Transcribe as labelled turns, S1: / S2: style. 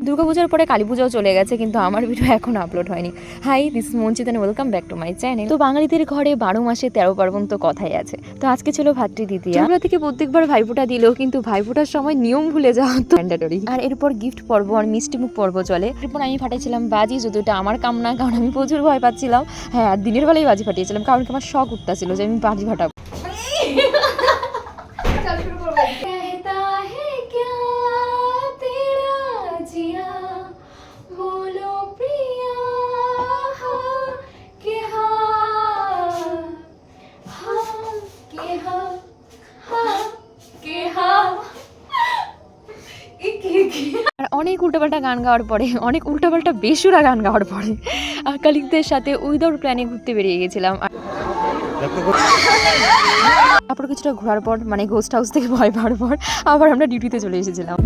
S1: দুর্গাপূজার পরে কালী পূজাও চলে গেছে, কিন্তু আমার ভিডিও এখন আপলোড হয়নি। Hi, this is Manchit and welcome back to my channel. তো বাঙালিদের ঘরে 12 মাসে 13 পার্বণ তো কথাই আছে। তো আজকে ছিল ভাতৃদ্বিতীয়া। ছোটবেলা থেকে প্রত্যেকবার ভাইফোঁটা দিলেও কিন্তু ভাইফোঁটার সময় নিয়ম ভুলে যাওয়া তো ম্যান্ডেটরি। আর এরপর গিফট পর্ব আর মিষ্টিমুখ পর্ব চলে। এরপর আমি ফাটাইছিলাম বাজি, যদিওটা আমার কাম না, কারণ আমি প্রচুর ভয় পাচ্ছিলাম। হ্যাঁ, আর দিনের বেলায় বাজি ফাটিয়েছিলাম, কারণ আমার শখ উঠতেছিল যে আমি বাজি ফাটাবো। আর অনেক উল্টাপাল্টা গান গাওয়ার পরে, অনেক উল্টাপাল্টা বেসুরা গান গাওয়ার পরে কালিকদের সাথে উইদাউট প্ল্যানে ঘুরতে বেরিয়ে গেছিলাম। তারপর কিছুটা ঘোরার পর, মানে গোস্ট হাউস থেকে ভয় পাওয়ার পর, আবার আমরা ডিউটিতে চলে এসেছিলাম।